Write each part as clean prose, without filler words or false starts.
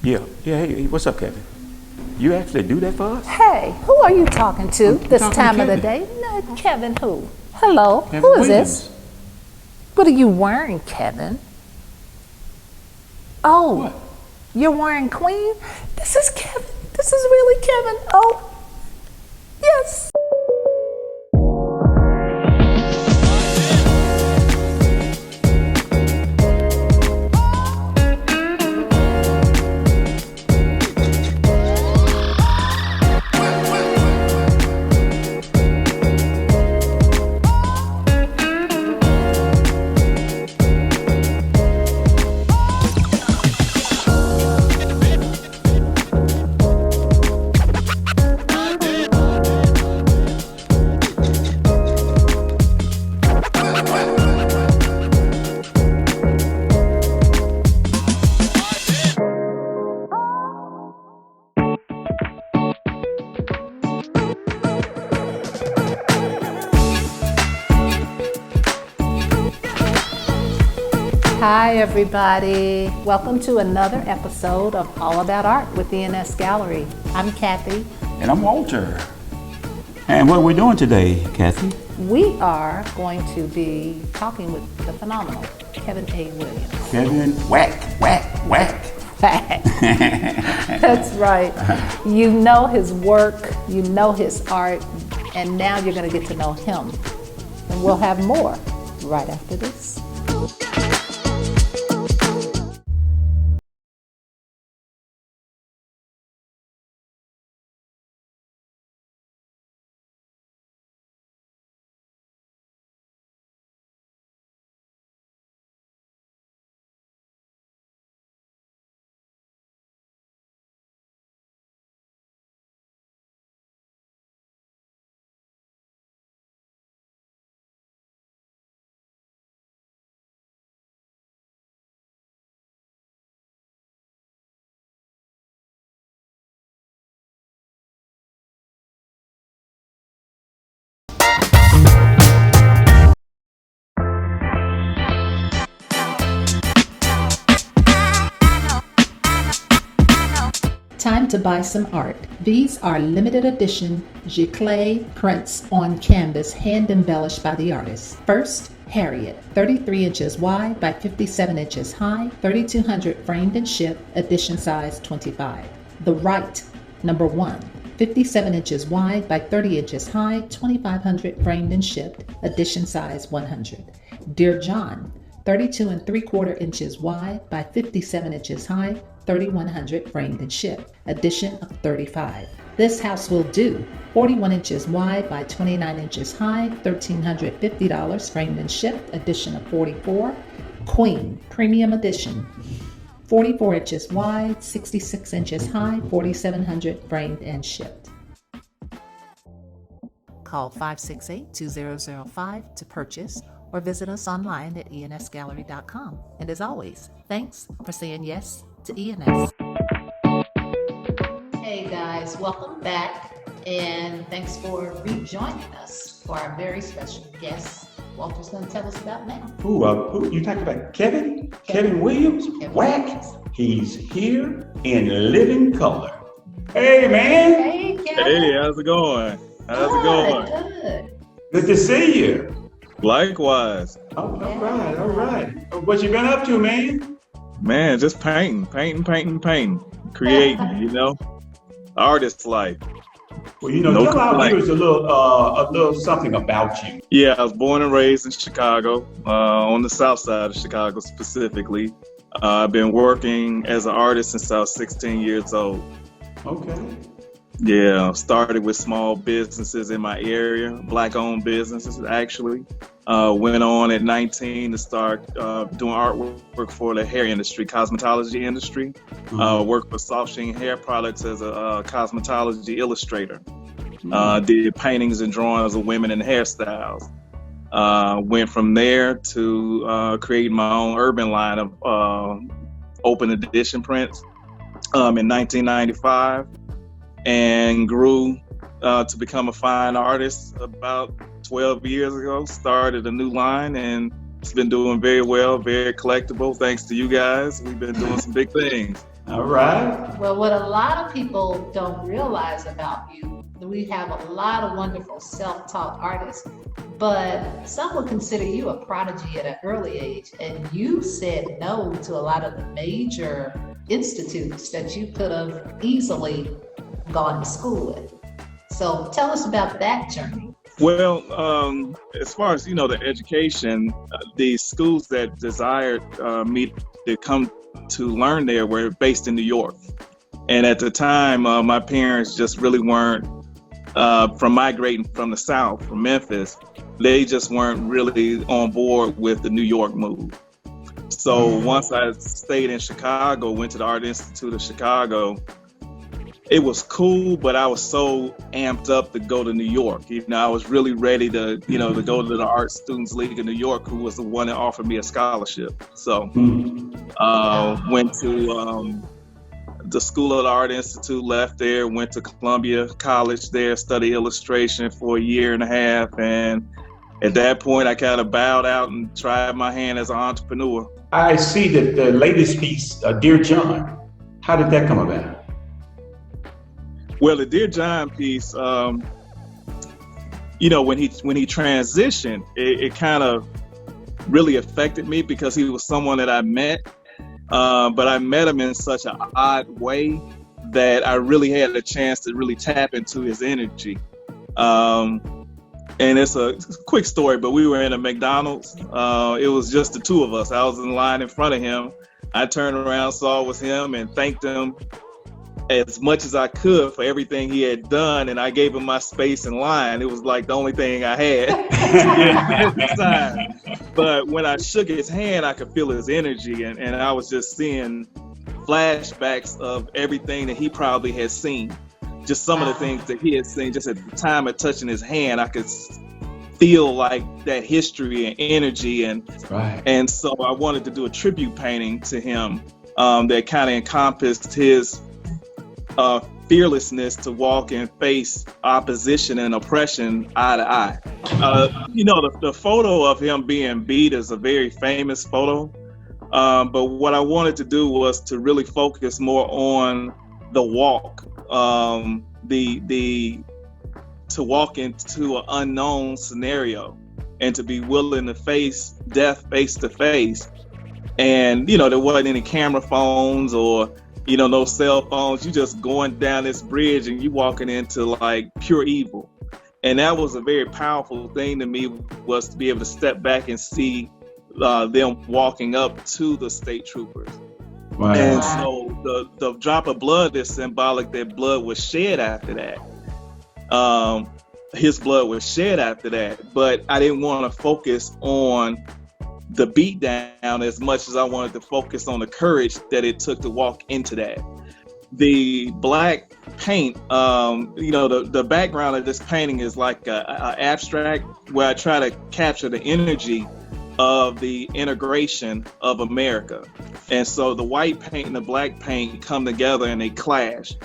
Yeah. Hey, what's up, Kevin? You actually do that for us? Hey, who are you talking to this talking to time of the Kevin. day? No, Kevin who? Hello, Kevin who is Williams. this? What are you wearing, Kevin? Oh, What? you're wearing Queen? This is Kevin. This is really Kevin. Oh, yes. Hi, everybody. Welcome to another episode of All About Art with ENS Gallery. I'm Kathy. And I'm Walter. And what are we doing today, Kathy? We are going to be talking with the phenomenal Kevin A. Williams. Kevin, whack. That's right. You know his work, you know his art, and now you're going to get to know him. And we'll have more right after this. Time to buy some art. These are limited edition giclée prints on canvas hand embellished by the artist. First, Harriet, 33 inches wide by 57 inches high, 3200 framed and shipped, edition size 25. The Right, number 1, 57 inches wide by 30 inches high, 2500 framed and shipped, edition size 100. Dear John, 32 and 3/4 inches wide by 57 inches high, 3100 framed and shipped, edition of 35. This House Will Do, 41 inches wide by 29 inches high, $1,350 framed and shipped, edition of 44. Queen, premium edition, 44 inches wide, 66 inches high, 4,700 framed and shipped. Call 568-2005 to purchase or visit us online at ensgallery.com. And as always, thanks for saying yes to ENS. Hey guys, welcome back, and thanks for rejoining us for our very special guest. Walter's going to tell us about now. Who you talking about? Kevin Williams? Kevin Whack. Williams. He's here in living color. Hey, man. Hey, Kevin. Hey, how's it going? How's it going? Good. Good to see you. Likewise. Oh, all right. What you been up to, man? Man, just painting, creating, artist life. Well, No tell our complaint. viewers a little something about you. Yeah, I was born and raised in Chicago, on the south side of Chicago specifically. I've been working as an artist since I was 16 years old. Okay. Yeah, started with small businesses in my area, Black-owned businesses actually. Went on at 19 to start doing artwork for the hair industry, cosmetology industry. Worked for Soft Sheen Hair Products as a cosmetology illustrator. Did paintings and drawings of women and hairstyles. Went from there to create my own urban line of open edition prints in 1995. And grew to become a fine artist about 12 years ago. Started a new line, and it's been doing very well, very collectible. Thanks to you guys, we've been doing some big things. All right. Well, what a lot of people don't realize about you, we have a lot of wonderful self-taught artists, but some would consider you a prodigy at an early age, and you said no to a lot of the major institutes that you could have easily gone to school with. So tell us about that journey. Well, as far as, the education, the schools that desired me to come to learn there were based in New York. And at the time, my parents just really weren't, from migrating from the South, from Memphis, they just weren't really on board with the New York move. So once I stayed in Chicago, went to the Art Institute of Chicago, it was cool, but I was so amped up to go to New York. I was really ready to, to go to the Art Students League in New York, who was the one that offered me a scholarship. So went to the School of the Art Institute, left there, went to Columbia College there, studied illustration for a year and a half. And at that point, I kind of bowed out and tried my hand as an entrepreneur. I see that the latest piece, Dear John, how did that come about? Well, the Dear John piece, when he transitioned, it kind of really affected me because he was someone that I met, but I met him in such an odd way that I really had a chance to really tap into his energy. And it's a quick story, but we were in a McDonald's. It was just the two of us. I was in line in front of him. I turned around, saw it was him, and thanked him as much as I could for everything he had done, and I gave him my space in line. It was like the only thing I had at the time. But when I shook his hand, I could feel his energy, and I was just seeing flashbacks of everything that he probably had seen. Just some of the things that he had seen just at the time of touching his hand, I could feel like that history and energy. And so I wanted to do a tribute painting to him that kind of encompassed his fearlessness to walk and face opposition and oppression eye to eye. The photo of him being beat is a very famous photo. But what I wanted to do was to really focus more on the walk, to walk into an unknown scenario and to be willing to face death face to face. And, there wasn't any camera phones or no cell phones. You just going down this bridge and you walking into like pure evil. And that was a very powerful thing to me, was to be able to step back and see them walking up to the state troopers. Wow. And so the drop of blood is symbolic that blood was shed after that. His blood was shed after that, but I didn't want to focus on the beat down as much as I wanted to focus on the courage that it took to walk into that. The black paint, the background of this painting is like a abstract where I try to capture the energy of the integration of America. And so the white paint and the black paint come together and they clash.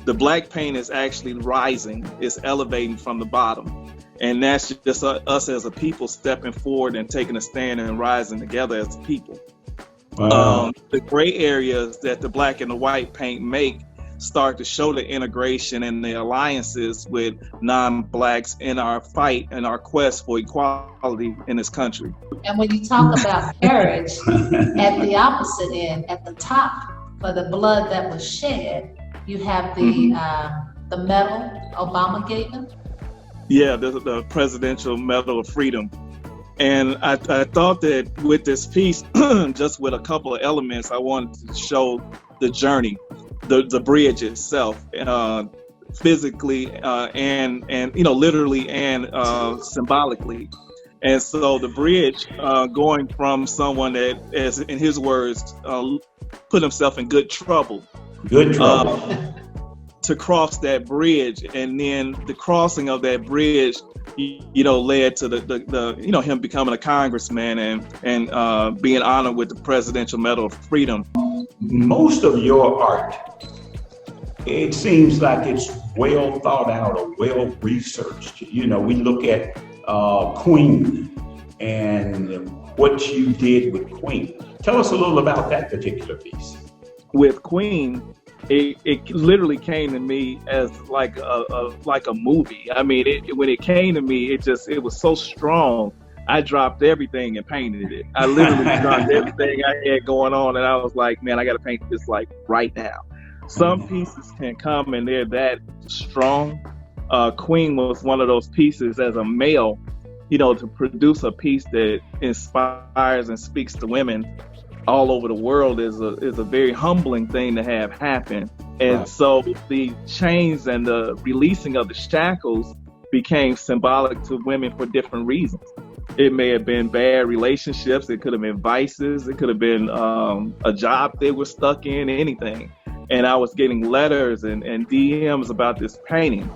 The black paint is actually rising, it's elevating from the bottom. And that's just us as a people stepping forward and taking a stand and rising together as a people. Wow. The gray areas that the black and the white paint make start to show the integration and the alliances with non-blacks in our fight and our quest for equality in this country. And when you talk about courage, at the opposite end, at the top, for the blood that was shed, you have the medal Obama gave him. Yeah, the Presidential Medal of Freedom. And I thought that with this piece, just with a couple of elements, I wanted to show the journey, the bridge itself, physically and literally and symbolically. And so the bridge, going from someone that, as in his words, put himself in good trouble. To cross that bridge, and then the crossing of that bridge, led to the him becoming a congressman and being honored with the Presidential Medal of Freedom. Most of your art, it seems like it's well thought out or well researched. We look at Queen and what you did with Queen. Tell us a little about that particular piece. with Queen, it literally came to me as like a movie. I mean, when it came to me, it was so strong. I dropped everything and painted it. I literally dropped everything I had going on, and I was like, man, I got to paint this like right now. Some pieces can come and they're that strong. Queen was one of those pieces as a male, to produce a piece that inspires and speaks to women all over the world is a very humbling thing to have happen. And so the chains and the releasing of the shackles became symbolic to women for different reasons. It may have been bad relationships. It could have been vices. It could have been a job they were stuck in, anything. And I was getting letters and DMs about this painting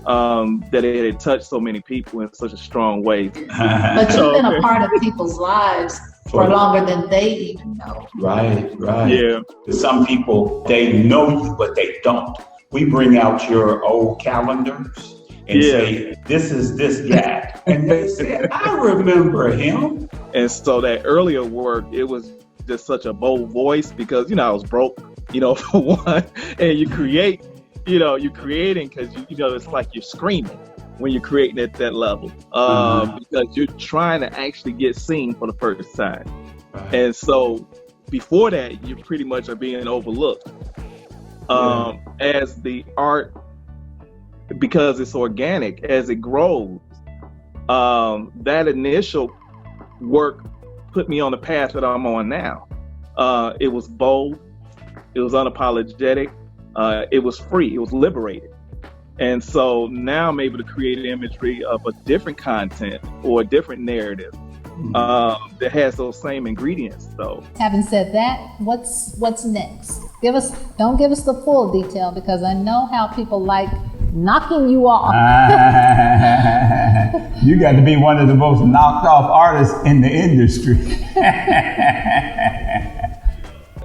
that it had touched so many people in such a strong way. But you've been a part of people's lives for longer than they even know. Right. Yeah. Some people, they know you, but they don't. We bring out your old calendars and say, this is this guy. And they say, I remember him. And so that earlier work, it was just such a bold voice because, I was broke, for one. And you're creating because, it's like you're screaming when you're creating at that level because you're trying to actually get seen for the first time. Right. And so before that, you pretty much are being overlooked as the art, because it's organic, as it grows. That initial work put me on the path that I'm on now. It was bold. It was unapologetic. It was free. It was liberated. And so now I'm able to create an imagery of a different content or a different narrative that has those same ingredients. So, having said that, what's next? Don't give us the full detail, because I know how people like knocking you off. You got to be one of the most knocked off artists in the industry.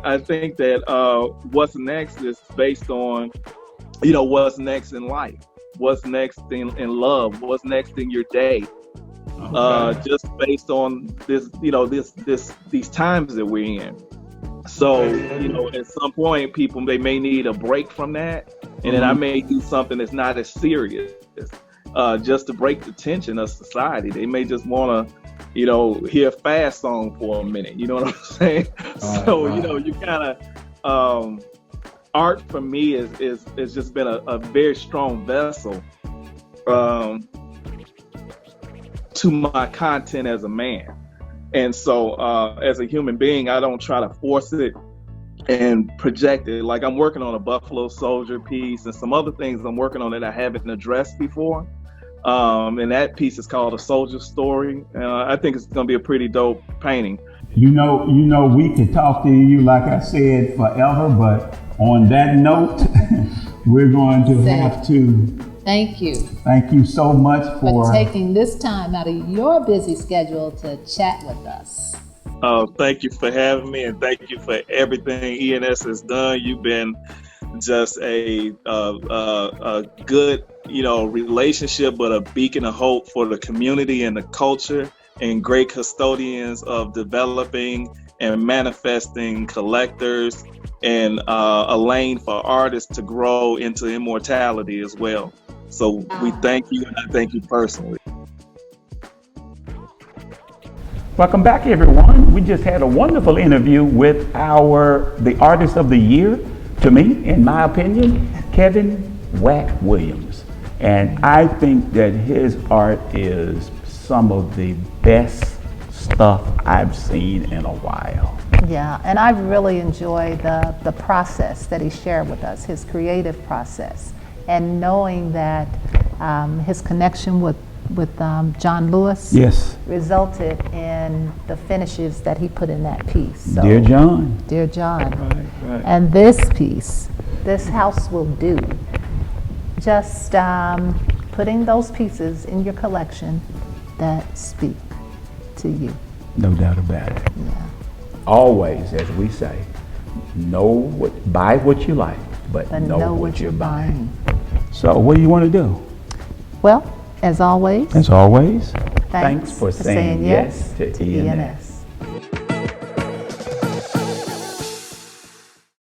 I think that what's next is based on, what's next in life, what's next in love, what's next in your day. Just based on this, these times that we're in. So, at some point, people, they may need a break from that, and then I may do something that's not as serious, just to break the tension of society. They may just want to, hear a fast song for a minute. You know what I'm saying? You kind of, art for me is just been a very strong vessel to my content as a man. And so as a human being, I don't try to force it and project it. Like, I'm working on a Buffalo Soldier piece and some other things I'm working on that I haven't addressed before. And that piece is called A Soldier Story. I think it's going to be a pretty dope painting. We could talk to you, like I said, forever, but on that note, we're going to have to thank you. Thank you so much for taking this time out of your busy schedule to chat with us. Thank you for having me, and thank you for everything ENS has done. You've been just a good, relationship, but a beacon of hope for the community and the culture, and great custodians of developing and manifesting collectors, and a lane for artists to grow into immortality as well. So we thank you, and I thank you personally. Welcome back, everyone. We just had a wonderful interview with the Artist of the Year, to me, in my opinion, Kevin Wack Williams. And I think that his art is some of the best stuff I've seen in a while. Yeah, and I've really enjoyed the process that he shared with us, his creative process, and knowing that his connection with John Lewis resulted in the finishes that he put in that piece. So, Dear John. Right. And this piece, This House Will Do, just putting those pieces in your collection that speak to you. No doubt about it. Yeah. Always, as we say, buy what you like, but know what you're buying. So what do you want to do? Well, as always, thanks for saying yes to ENS.